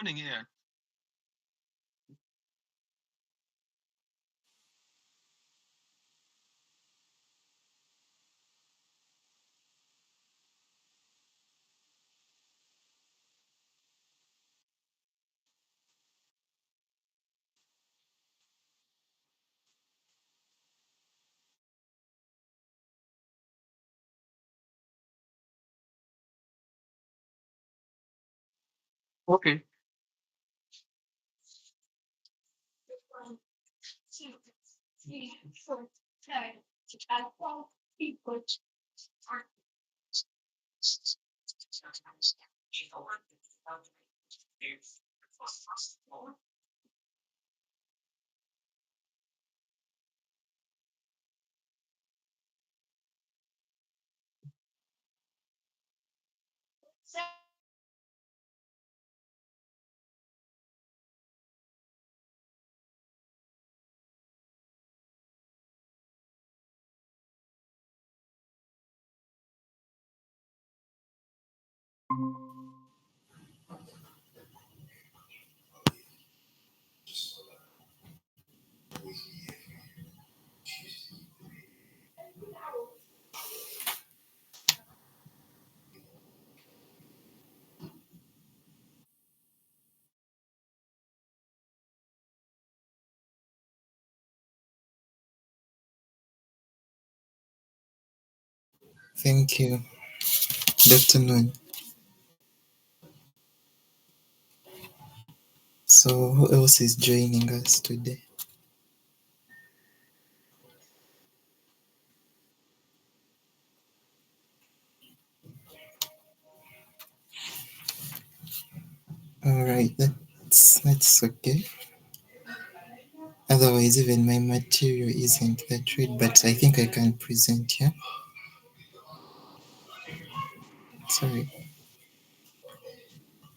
happening here? Okay. Thank you. Good afternoon. So, who else is joining us today? All right, that's okay. Otherwise, even my material isn't that read, but I think I can present. Yeah. Sorry.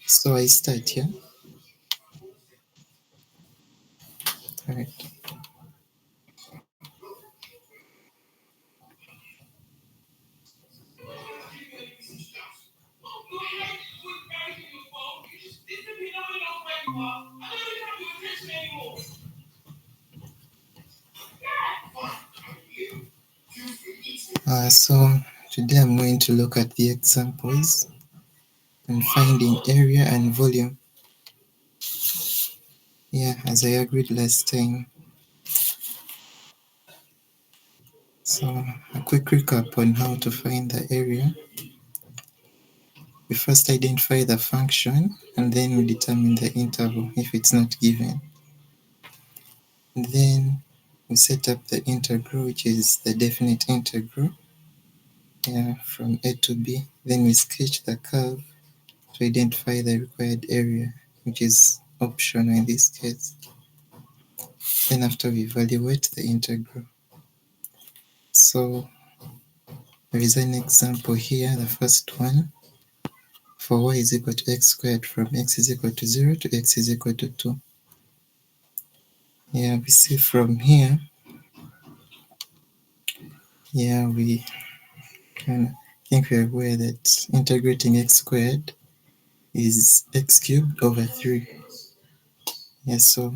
So I start. Yeah. All right. So today I'm going to look at the examples and finding area and volume. Yeah, as I agreed last time. So a quick recap on how to find the area. We first identify the function and then we determine the interval if it's not given. And then we set up the integral, which is the definite integral, yeah, from A to B. Then we sketch the curve to identify the required area, which is optional in this case. Then after we evaluate the integral. So there is an example here, the first one, for y is equal to x squared from x is equal to 0 to x is equal to 2. Yeah, we see from here, yeah, we can think we are aware that integrating x squared is x cubed over 3. Yeah, so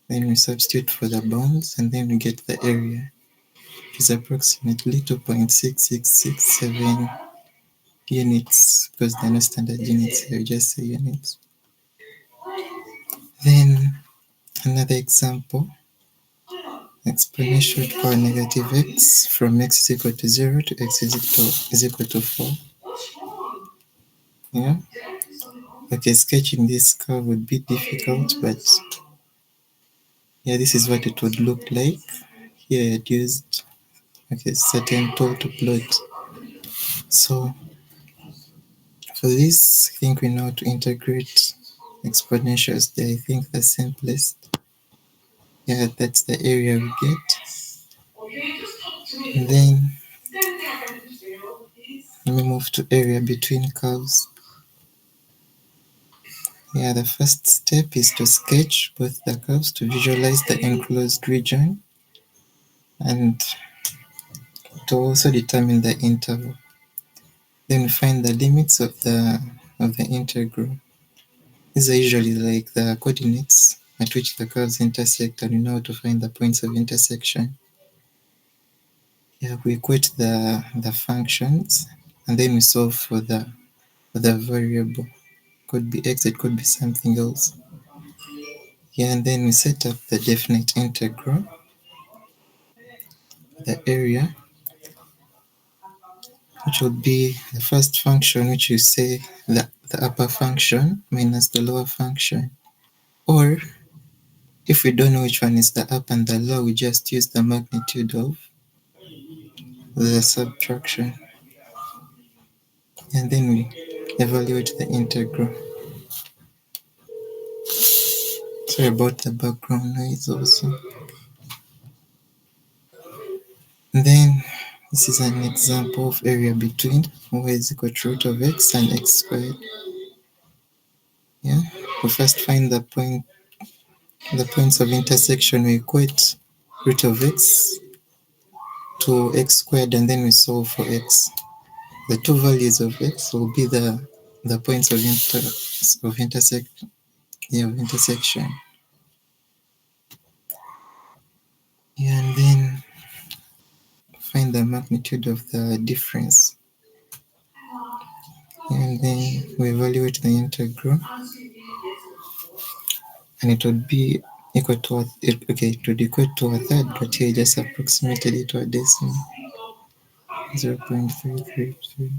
then we substitute for the bounds and then we get the area, which is approximately 2.6667 units, because there are no standard units here, we just say units. Then another example, exponential power negative x from x is equal to 0 to x is equal to 4. Yeah. Okay, sketching this curve would be difficult, but yeah, this is what it would look like. Here I had used certain tool to plot. So for this, I think we know how to integrate exponentials. They I think the simplest. Yeah, that's the area we get. And then let me move to area between curves. Yeah, the first step is to sketch both the curves to visualize the enclosed region and to also determine the interval. Then we find the limits of the integral. These are usually like the coordinates at which the curves intersect, and we know how to find the points of intersection. Yeah, we equate the functions, and then we solve for the variable. Could be x, it could be something else. Yeah, and then we set up the definite integral, the area, which will be the first function, which you say the upper function minus the lower function. Or if we don't know which one is the up and the low, we just use the magnitude of the subtraction. And then we evaluate the integral. Sorry about the background noise also. And then this is an example of area between y is equal to root of x and x squared. Yeah, we first find the points of intersection. We equate root of x to x squared, and then we solve for x. The two values of x will be the points of intersection. Yeah, of intersection. Yeah, and then find the magnitude of the difference. And then we evaluate the integral, and it would be equal to it would equate to a third, but here I just approximated it to a decimal. 0.333.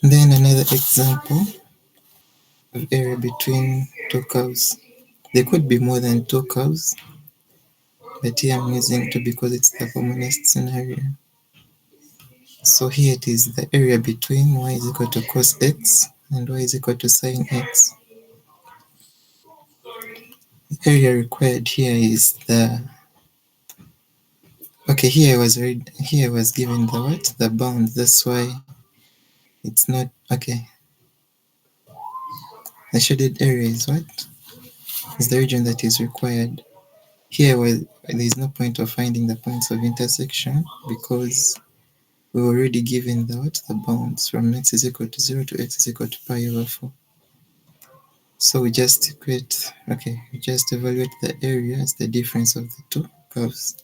Then another example of area between two curves. There could be more than two curves, but here I'm using two because it's the commonest scenario. So here it is the area between y is equal to cos x and y is equal to sin x. The area required here is here I was given the bound. That's why it's not okay. The shaded area is is the region that is required. Here there is no point of finding the points of intersection because we were already given the bounds from x is equal to 0 to x is equal to pi over 4. So we just evaluate the area as the difference of the two curves.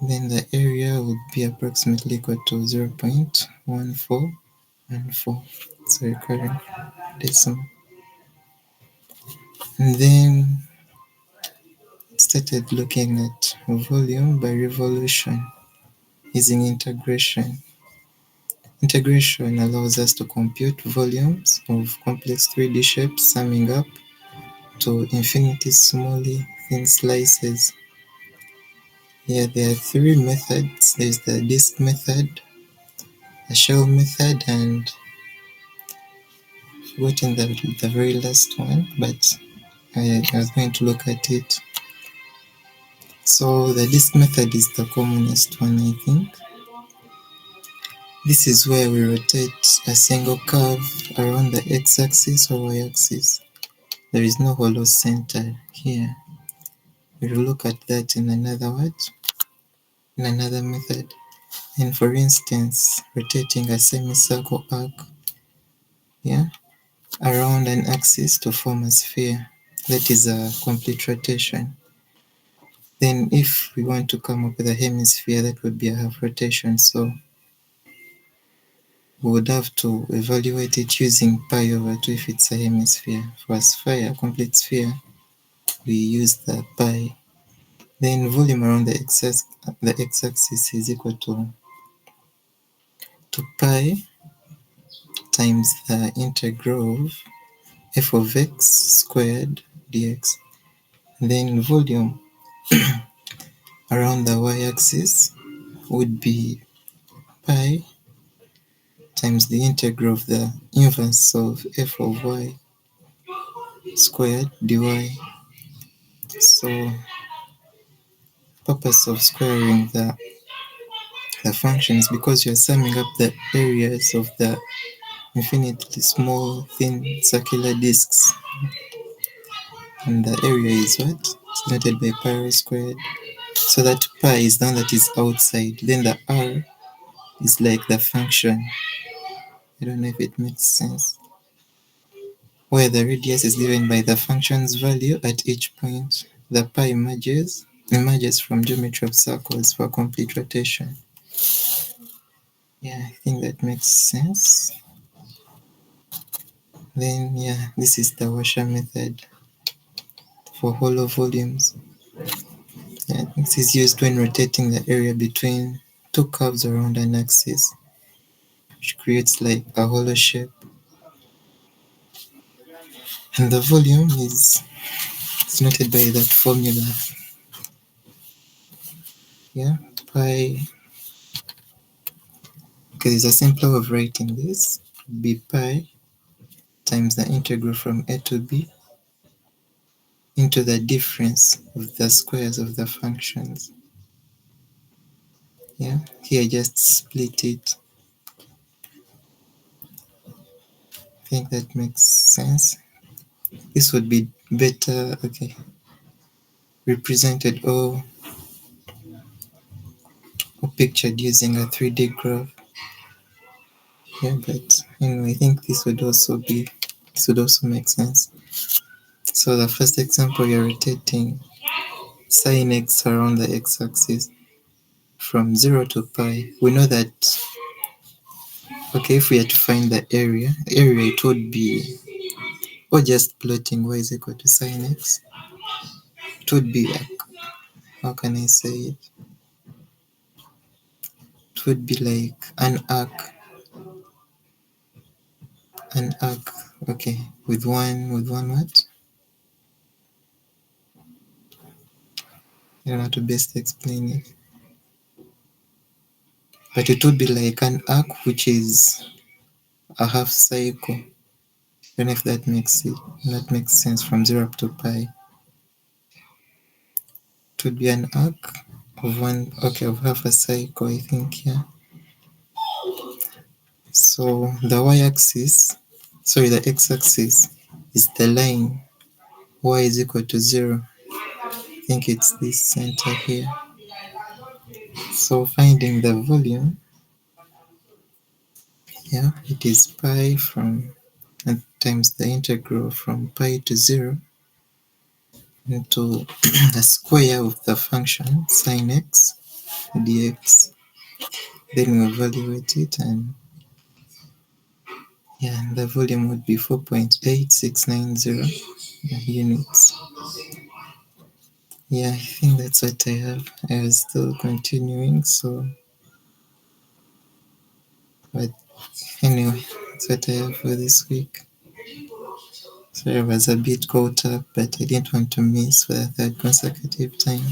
Then the area would be approximately equal to 0.1414. It's a recurring decimal. And then started looking at volume by revolution using integration. Integration allows us to compute volumes of complex 3D shapes summing up to infinitely small thin slices. Here there are three methods. There's the disk method, the shell method, and I've forgotten the very last one, but I was going to look at it. So the disk method is the commonest one, I think. This is where we rotate a single curve around the x-axis or y-axis. There is no hollow center here. We'll look at that in another method. And for instance, rotating a semicircle arc, yeah, around an axis to form a sphere. That is a complete rotation. Then if we want to come up with a hemisphere, that would be a half rotation. So we would have to evaluate it using pi over 2 if it's a hemisphere. For a sphere, a complete sphere, we use the pi. Then volume around the x-axis is equal to pi times the integral of f of x squared dx. Then volume around the y-axis would be pi times the integral of the inverse of f of y squared dy. So purpose of squaring the functions because you're summing up the areas of the infinitely small thin circular disks, and the area is It's denoted by pi r squared. So that pi is the one that is outside, then the r is like the function. I don't know if it makes sense. Where the radius is given by the function's value at each point. The pi emerges from geometry of circles for complete rotation. Yeah, I think that makes sense. Then yeah, this is the Washer method for hollow volumes. Yeah, this is used when rotating the area between two curves around an axis, which creates like a hollow shape. And the volume is denoted by that formula. Yeah, pi. Okay, there's a simpler way of writing this. B pi times the integral from a to b into the difference of the squares of the functions. Yeah, here just split it. I think that makes sense. This would be better, okay, represented or pictured using a 3D graph. Yeah, but anyway, I think this would also make sense. So the first example, you're rotating sine x around the x-axis from 0 to pi. We know that, okay, if we had to find the area it would be, or just plotting y is equal to sine x, it would be like, how can I say it? It would be like an arc, okay, with one what? I don't know how to best explain it. But it would be like an arc which is a half cycle. I don't know if that makes sense from 0 up to pi. It would be an arc of half a cycle, I think, yeah. So the y-axis, sorry, the x-axis is the line y is equal to 0. I think it's this center here. So finding the volume, yeah, it is pi from and times the integral from pi to 0 into the square of the function sine x dx. Then we evaluate it, and yeah, the volume would be 4.8690 units. Yeah, I think that's what I have. I was still continuing, so but anyway, that's what I have for this week. Sorry, I was a bit caught up, but I didn't want to miss for the third consecutive time.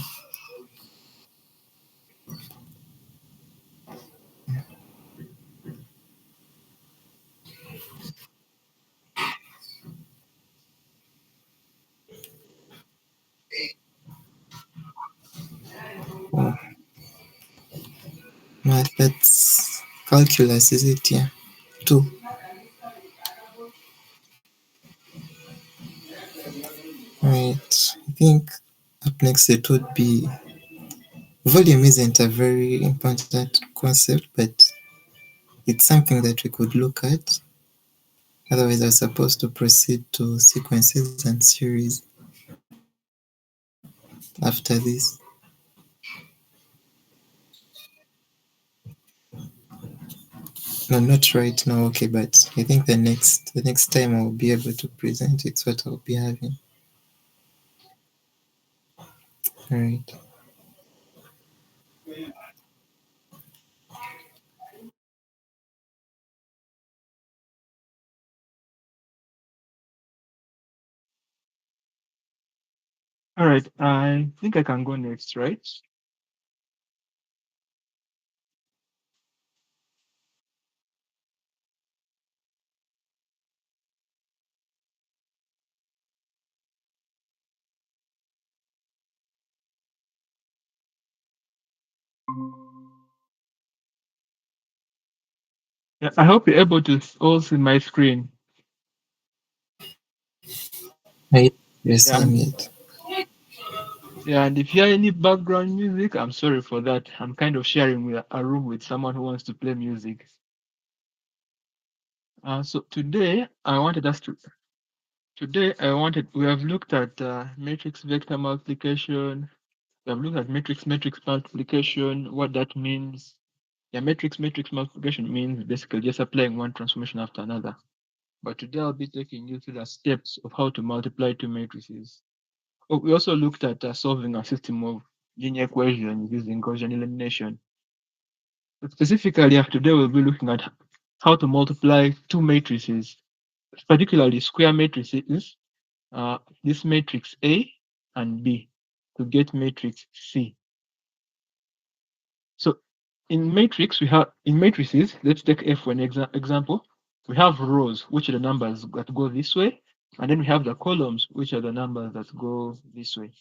Oh, math, that's calculus, is it? Yeah, two. Right. I think up next it would be volume isn't a very important concept, but it's something that we could look at. Otherwise, I was supposed to proceed to sequences and series after this. No, not right now, okay, but I think the next time I'll be able to present it's what I'll be having. All right. All right, I think I can go next, right? Yeah, I hope you're able to all see my screen. I yes, Yeah, I'm and it. yeah, and if you hear any background music, I'm sorry for that. I'm kind of sharing with a room with someone who wants to play music. So today we have looked at matrix vector multiplication. We have looked at matrix multiplication, what that means. Yeah, matrix multiplication means basically just applying one transformation after another. But today I'll be taking you through the steps of how to multiply two matrices. Oh, we also looked at solving a system of linear equations using Gaussian elimination. But specifically, today we'll be looking at how to multiply two matrices, particularly square matrices, this matrix A and B, to get matrix C. So in matrices, let's take F for an example. We have rows, which are the numbers that go this way, and then we have the columns, which are the numbers that go this way.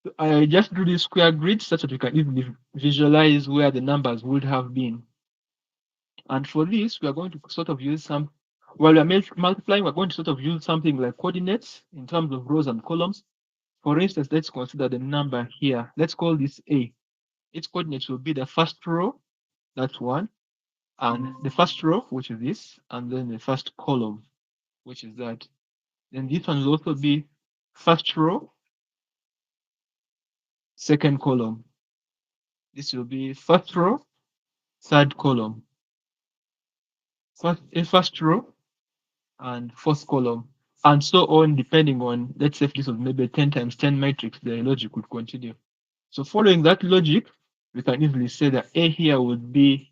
So I just drew this square grid such that we can easily visualize where the numbers would have been. And for this, we are going to sort of use while we're multiplying, we're going to sort of use something like coordinates in terms of rows and columns. For instance, let's consider the number here. Let's call this A. Its coordinates will be the first row, that's 1, and the first row, which is this, and then the first column, which is that. Then this one will also be first row, second column. This will be first row, third column. First row and fourth column, and so on, depending on, let's say if this was maybe 10 times 10 matrix, the logic would continue. So following that logic, we can easily say that A here would be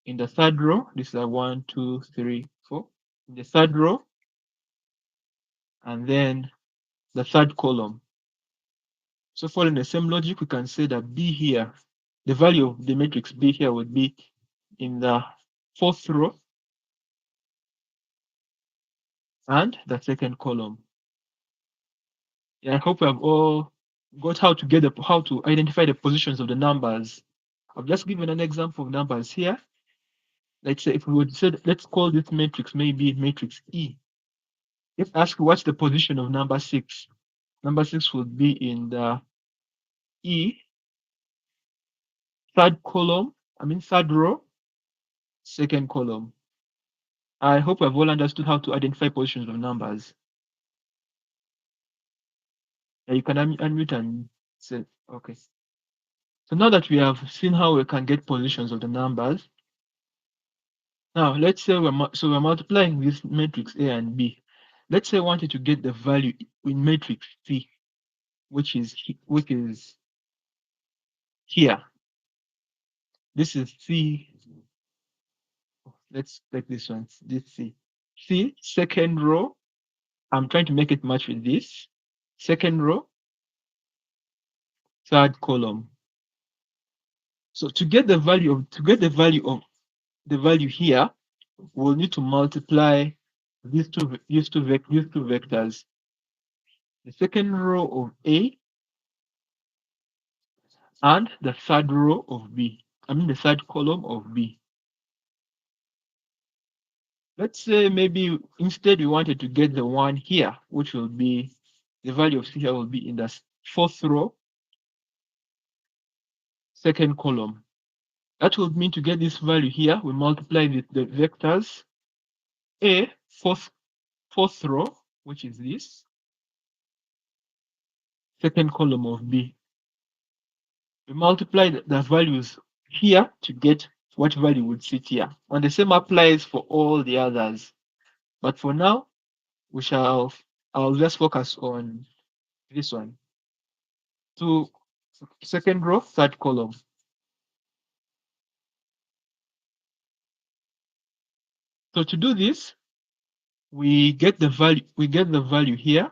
in the third row. This is a 1, 2, 3, 4. In the third row, and then the third column. So following the same logic, we can say that B here, the value of the matrix B here would be in the fourth row and the second column. Yeah, I hope we have all got how to identify the positions of the numbers. I've just given an example of numbers here. Let's say if we would say, let's call this matrix maybe matrix E. If asked what's the position of number 6, number 6 would be in the E, third row, second column. I hope we've all understood how to identify positions of numbers. Yeah, you can unmute and say, okay. So now that we have seen how we can get positions of the numbers, now let's say we're multiplying this matrix A and B. Let's say I wanted to get the value in matrix C, which is here. This is C. Let's take this one. This C. C, second row. I'm trying to make it match with this. Second row, third column. So to get the value of the value here, we'll need to multiply these two vectors. The second row of A and the third row of B. The third column of B. Let's say maybe instead we wanted to get the one here, which will be the value of C here will be in the fourth row, second column. That would mean to get this value here, we multiply the vectors A, fourth row, which is this, second column of B. We multiply the values here to get what value would sit here. And the same applies for all the others. But for now, I'll just focus on this one. To second row, third column. So to do this, we get the value here.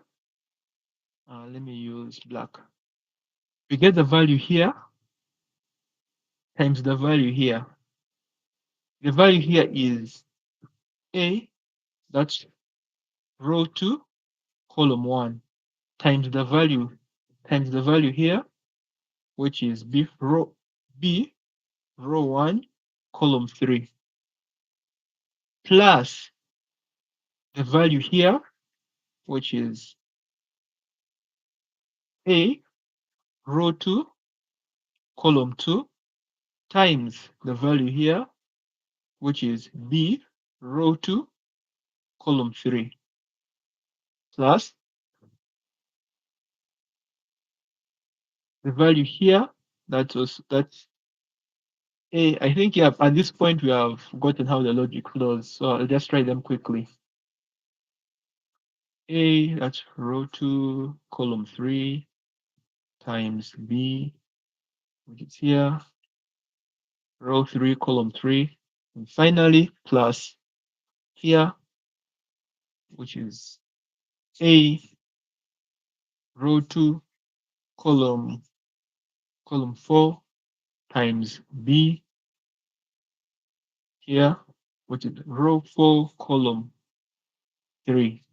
Let me use black. We get the value here times the value here. The value here is A, that's row 2, column 1, times the value here, which is B, row 1, column 3, plus the value here, which is A, row 2, column 2, times the value here, which is B row 2 column 3 plus the value here that's A. I think, yeah, at this point we have gotten how the logic flows, so I'll just try them quickly. A, that's row 2 column 3 times B, which is here, row 3 column 3, and finally plus here, which is A row 2 column 4 times B here, which is row 4 column 3.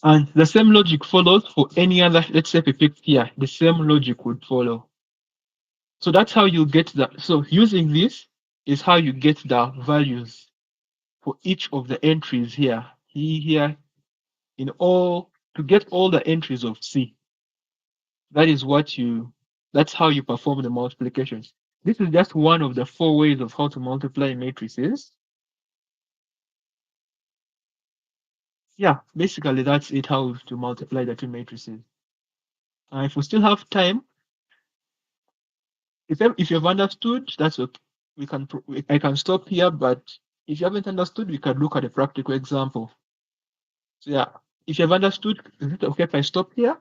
And the same logic follows for any other, let's say if we pick here, the same logic would follow. So that's how you get that. So using this is how you get the values for each of the entries here, here, in all, to get all the entries of C. That is that's how you perform the multiplications. This is just one of the 4 ways of how to multiply matrices. Yeah, basically that's it, how to multiply the two matrices. If we still have time, if you've understood, that's okay. I can stop here, but if you haven't understood, we can look at a practical example. So yeah, if you have understood, is it okay if I stop here?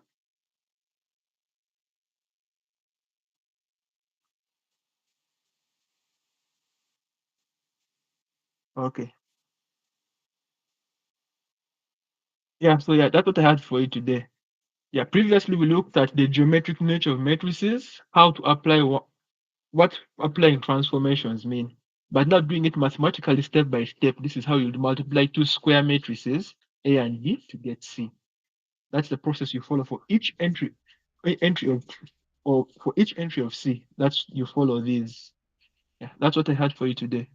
Okay. Yeah, so yeah, that's what I had for you today. Yeah, previously we looked at the geometric nature of matrices, how to apply what applying transformations mean, but not doing it mathematically step by step. This is how you multiply two square matrices, A and B, to get C. That's the process you follow for each entry of, or for each entry of C. That's you follow these. Yeah, that's what I had for you today.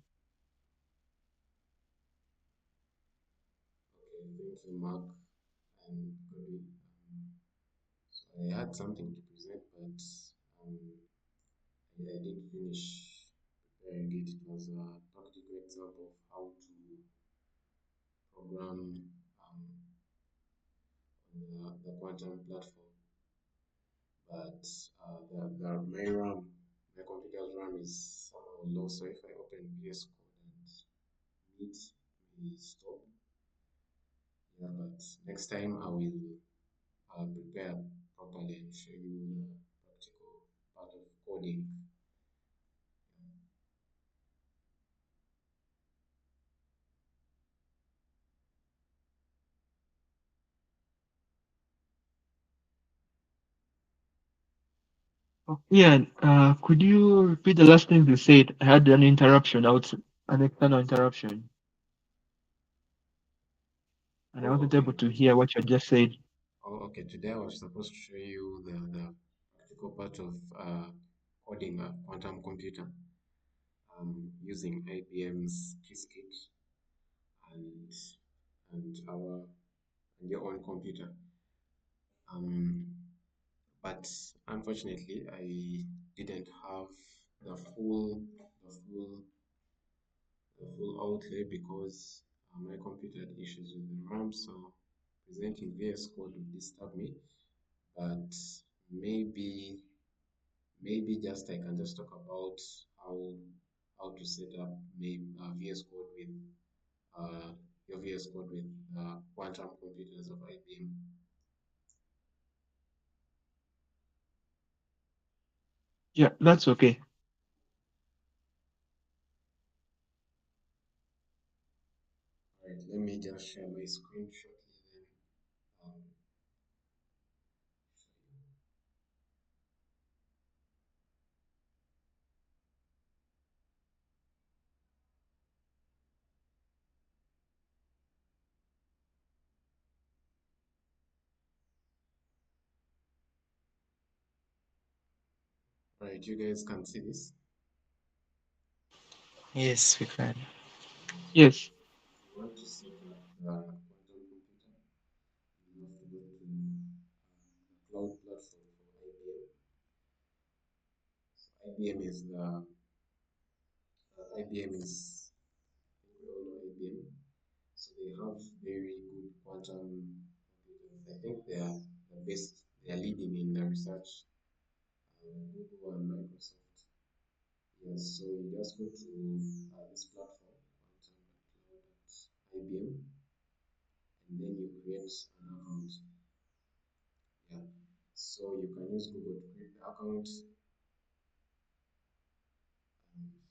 Okay, thank you, Mark and Cody. So I had something to present, but um, I didn't finish preparing it. It was a practical example of how to program on the quantum platform. But my RAM, my computer's RAM is somehow low, so if I open VS Code and Meet may stop. Yeah, but next time I will prepare properly and show you the practical part of coding. Oh, yeah, could you repeat the last thing you said? I had an interruption, an external interruption, and I Oh, wasn't okay. able to hear what you just said. Oh, okay. Today I was supposed to show you the practical part of coding a quantum computer using IBM's Qiskit and our and your own computer. Um, but unfortunately, I didn't have the full outlay because my computer had issues with the RAM, so presenting VS Code would disturb me. But maybe just I can just talk about how to set up maybe VS Code with uh, your VS Code with quantum computers of IBM. Yeah, that's okay. All right, let me just share my screen shortly. Then um, all right, you guys can see this. Yes, we can. Okay, so Yes. if you want to set up the quantum computer, you have to go to the cloud platform from IBM. IBM is the IBM is I think we all know IBM. So they have very good quantum computers. I think they are the best. They are leading in the research. Google and Microsoft. Yes. So you just go to this platform, quantum.cloud.ibm, and then you create an account. Yeah. So you can use Google to create the account.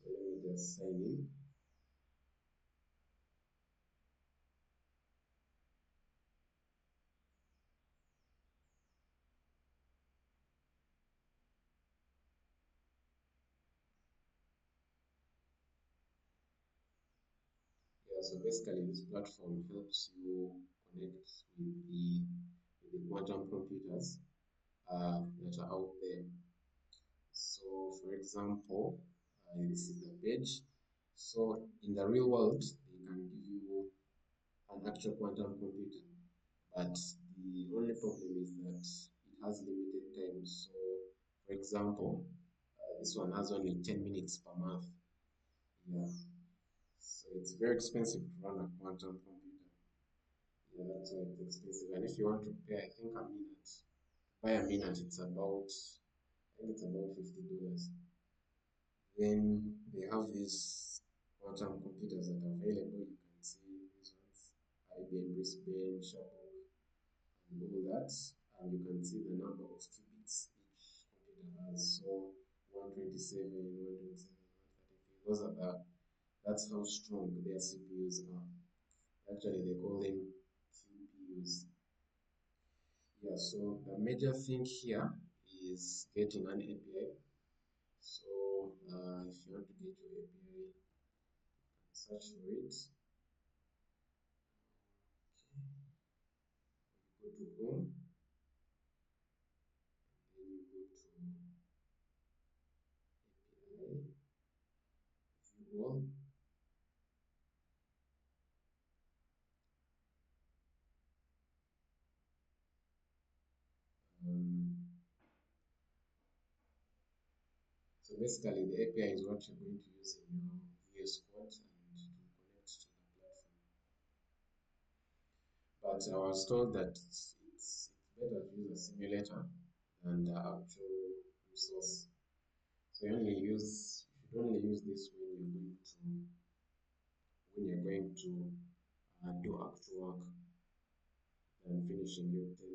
So let me just sign in. Yeah, so basically this platform helps you connect with the quantum computers that are out there. So for example, this is the page. So in the real world, they can give you an actual quantum computer, but the only problem is that it has limited time. So for example, this one has only 10 minutes per month. Yeah, so it's very expensive to run a quantum computer. Yeah, that's why it's expensive. And if you want to pay, I think a minute, buy a minute, I think it's about $50. Then they have these quantum computers that are available. You can see these ones, IBM Brisbane, Sherbrooke, and all that. And you can see the number of qubits each computer has. So 127, 127, 133. That's how strong their CPUs are. Actually, they call them QPUs. Yeah, so the major thing here is getting an API. So if you want to get your API, search for it. You go to Chrome, then you go to API, view all. Um, so basically, the API is what you're going to use in your VS Code and to connect to the platform. But I was told that it's better to use a simulator than the actual resource. So you should only use this when you're going to do actual work than finishing your 10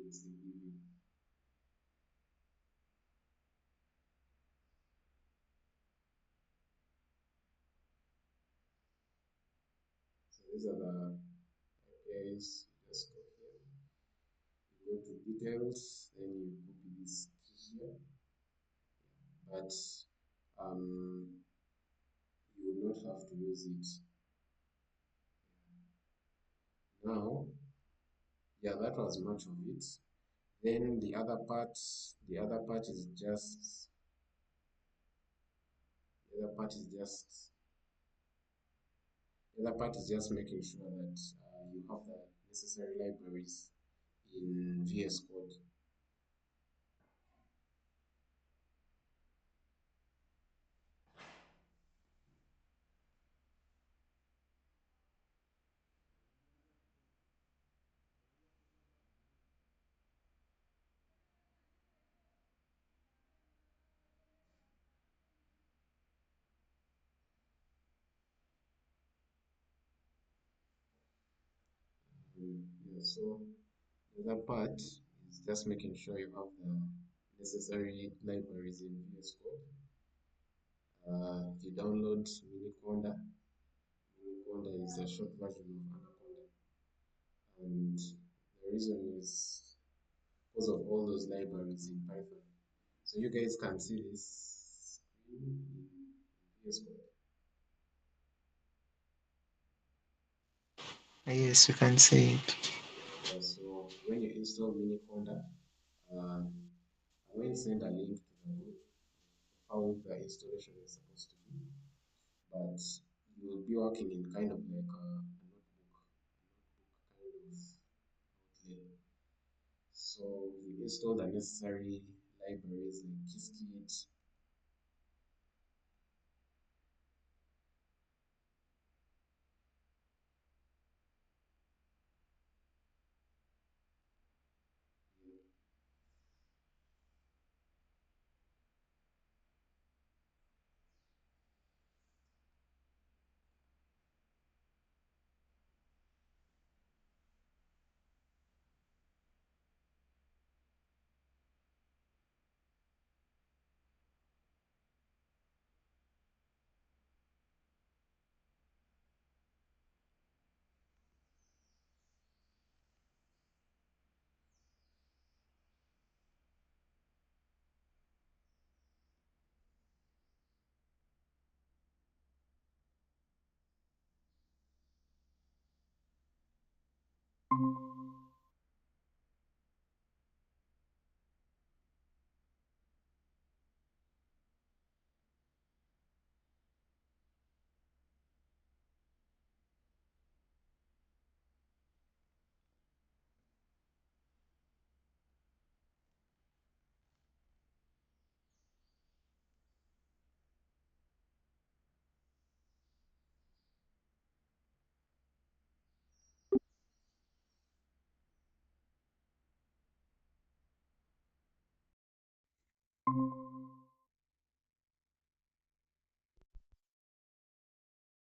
minutes they give you. So these are the APIs. You just go here, you go to details, then you copy this key here. But um, you will not have to use it now. Yeah, that was much of it. Then the other part is just the other part is just the other part is just making sure that you have the necessary libraries in VS Code. Yeah, so the other part is just making sure you have the necessary libraries in VS Code. You download Miniconda. Miniconda is a short version of Anaconda. And the reason is because of all those libraries in Python. So you guys can see this screen in VS Code. Yes, you can see it. Yeah, so when you install Miniconda, uh, I will send a link to the group of how the installation is supposed to be. But you will be working in kind of like a notebook kind of outlay. So you install the necessary libraries like Qiskit,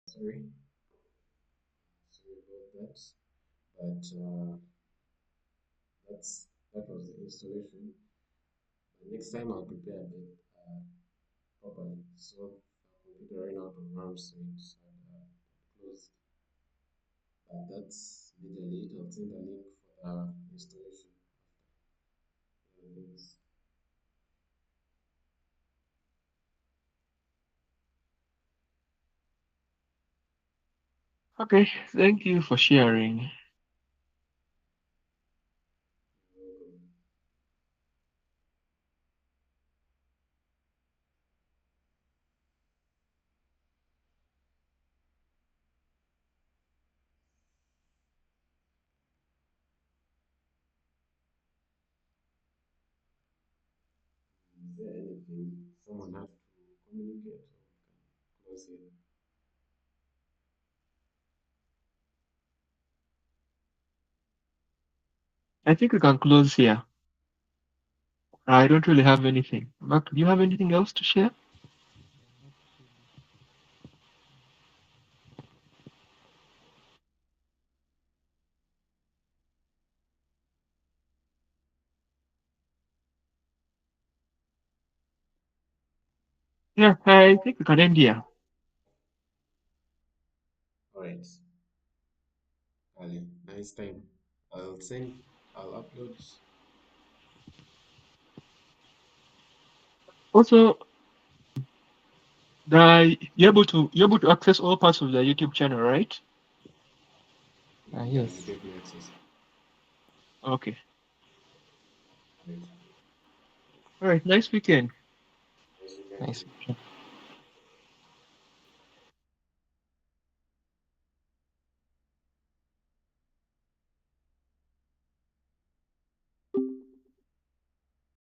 Sorry, sorry about that. But that was the installation. But next time I'll prepare a bit properly. So the computer ran out of RAM, so it's closed. But that's majorly it. I'll send a link for the installation after the links. Okay, thank you for sharing. You're welcome. Is there anything someone has to communicate or we can close here? I think we can close here. I don't really have anything. Mark, do you have anything else to share? Yeah, I think we can end here. All right, Ali, nice time. I'll send, I'll upload. Also, you're able to access all parts of the YouTube channel, right? Yeah, you Yes. gave me access. Okay. Right. All right. Nice weekend. Nice weekend Nice. too.